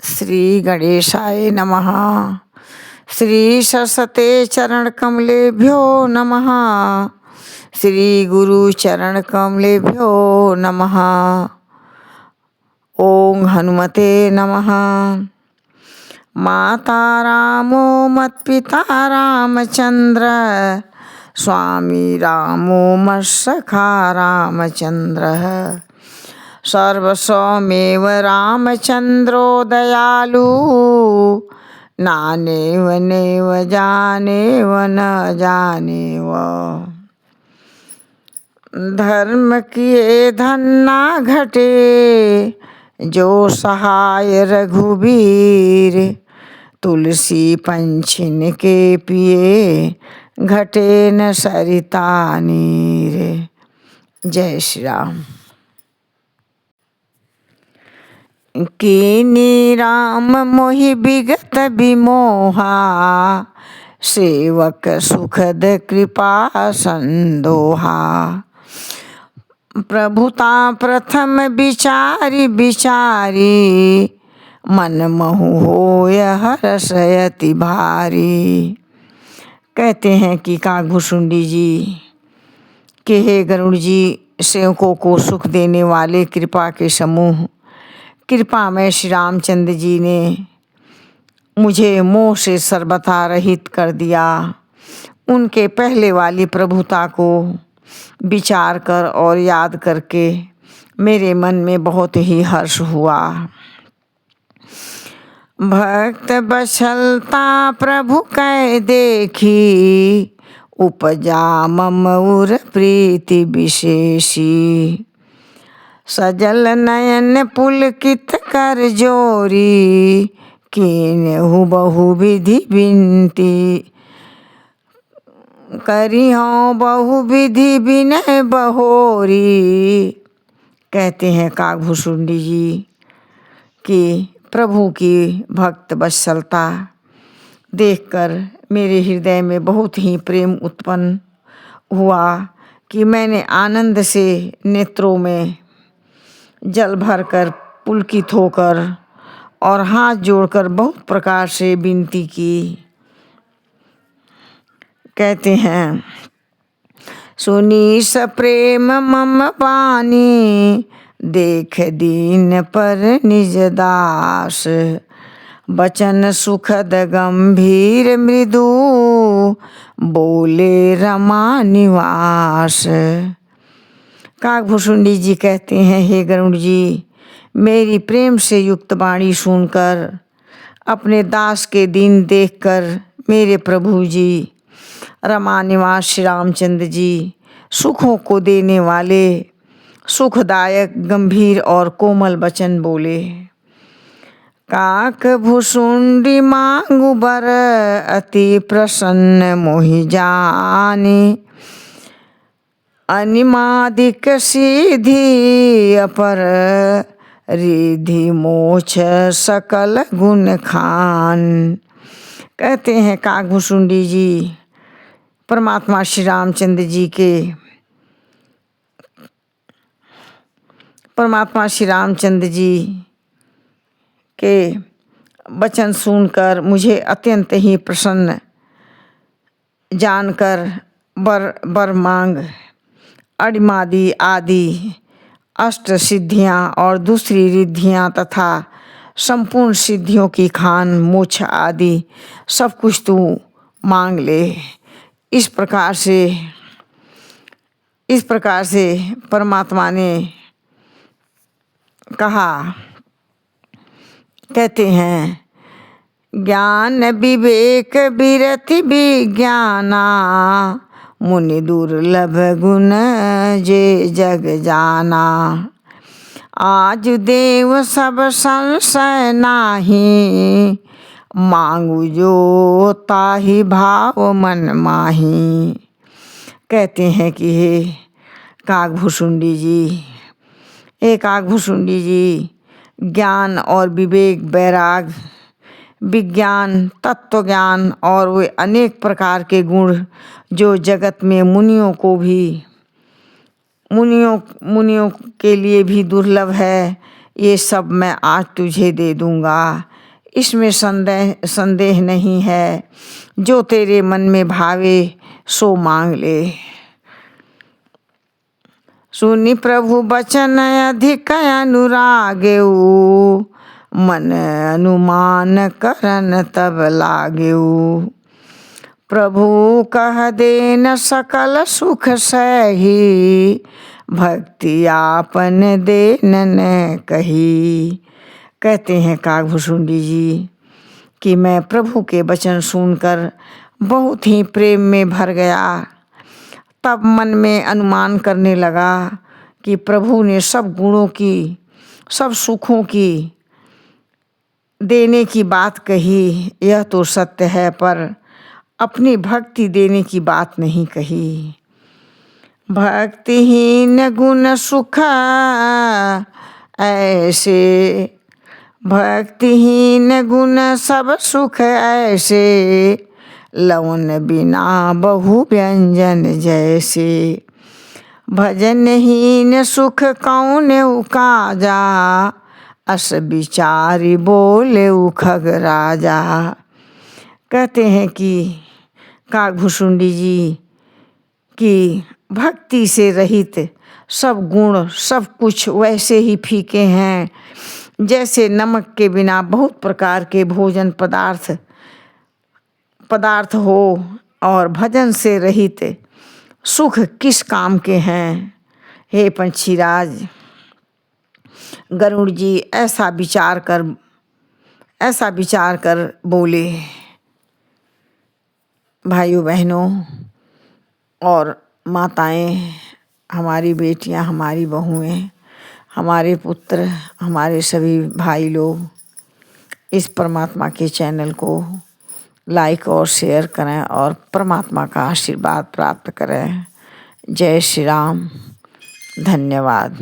श्री गणेशाय नमः। श्री सरस्वते चरण कमलेभ्यो नमः। श्री गुरु चरण कमलेभ्यो नमः। ओम हनुमते नमः। माता रामो मत्पिता रामचंद्र, स्वामी रामो मत्सखा रामचंद्रः। सर्वस्वमेव रामचंद्रो दयालु, नानेव नेव जानेव न जानेव। धर्म किए धन ना घटे, जो सहाय रघुबीर। तुलसी पंछिन के पिए, घटे न सरिता नीर। जय श्री राम। कीनी राम मोहि विगत विमोहा, सेवक सुखद कृपा संदोहा। प्रभुता प्रथम विचारि विचारी, मन महु होय हर्ष अति भारी। कहते हैं कि काकभूषुंडी जी कि हे गरुड़ जी, सेवकों को सुख देने वाले कृपा के समूह, कृपा में श्री रामचंद्र जी ने मुझे मोह से सर्वथा रहित कर दिया। उनके पहले वाली प्रभुता को विचार कर और याद करके मेरे मन में बहुत ही हर्ष हुआ। भक्त बछलता प्रभु कै देखी, उपजा मम उर प्रीति विशेषी। सजल नयन पुलकित कर जोरी, कीन्हु बहु विधि विनती। करी हूँ बहु विधि विनय बहोरी। कहते हैं काकभूषुंडी जी कि प्रभु की भक्त वत्सलता देखकर मेरे हृदय में बहुत ही प्रेम उत्पन्न हुआ कि मैंने आनंद से नेत्रों में जल भरकर पुलकित होकर और हाथ जोड़कर बहुत प्रकार से विनती की। कहते हैं सुनी सप्रेम मम पानी, देख दीन पर निज दास। बचन सुखद गंभीर मृदु, बोले रमा निवास। काकभूषुंडी जी कहते हैं हे गरुड़ जी, मेरी प्रेम से युक्त वाणी सुनकर, अपने दास के दिन देखकर मेरे प्रभु जी रमा निवास श्री रामचंद्र जी सुखों को देने वाले सुखदायक गंभीर और कोमल वचन बोले। काकभूषुंडी मांगु बर, अति प्रसन्न मोहि जानी। अनिमादिक सिद्धि अपर, रिद्धि मोक्ष सकल गुण खान। कहते हैं काकभूषुंडी जी परमात्मा श्री रामचंद्र जी के वचन सुनकर मुझे अत्यंत ही प्रसन्न जानकर बर मांग, अणिमादि आदि अष्ट सिद्धियाँ और दूसरी रिद्धियाँ तथा संपूर्ण सिद्धियों की खान मोक्ष आदि सब कुछ तू मांग ले। इस प्रकार से परमात्मा ने कहा। कहते हैं ज्ञान विवेक विरति विज्ञाना, मुनि दुर्लभ गुण जे जग जाना। आज देव सब संशय नाही, मांगू जो ताहि भाव मन माही। कहते हैं कि हे काकभूषुंडी जी, ज्ञान और विवेक, वैराग, विज्ञान, तत्व ज्ञान और वे अनेक प्रकार के गुण जो जगत में मुनियों के लिए भी दुर्लभ है, ये सब मैं आज तुझे दे दूँगा, इसमें संदेह नहीं है। जो तेरे मन में भावे सो मांग ले। सुनि प्रभु बचन अधिक अनुरागेऊ, मन अनुमान करन तब लागेऊ। प्रभु कह देन सकल सुख सही, भक्ति आपन देन न कही। कहते हैं कागभुसुंडी जी कि मैं प्रभु के वचन सुनकर बहुत ही प्रेम में भर गया। तब मन में अनुमान करने लगा कि प्रभु ने सब गुणों की, सब सुखों की देने की बात कही, यह तो सत्य है, पर अपनी भक्ति देने की बात नहीं कही। भक्तिहीन गुण सुख ऐसे, भक्तिहीन गुण सब सुख ऐसे, लवन बिना बहु व्यंजन जैसे। भजनहीन सुख कौन उकाजा, अस विचारी बोले खग राजा। कहते हैं कि कागभुसुंडी जी कि भक्ति से रहित सब गुण, सब कुछ वैसे ही फीके हैं जैसे नमक के बिना बहुत प्रकार के भोजन पदार्थ हो। और भजन से रहित सुख किस काम के हैं। हे पंछीराज, गरुड़ जी ऐसा विचार कर बोले। भाइयों बहनों और माताएं, हमारी बेटियां, हमारी बहुएं, हमारे पुत्र, हमारे सभी भाई लोग इस परमात्मा के चैनल को लाइक और शेयर करें और परमात्मा का आशीर्वाद प्राप्त करें। जय श्री राम। धन्यवाद।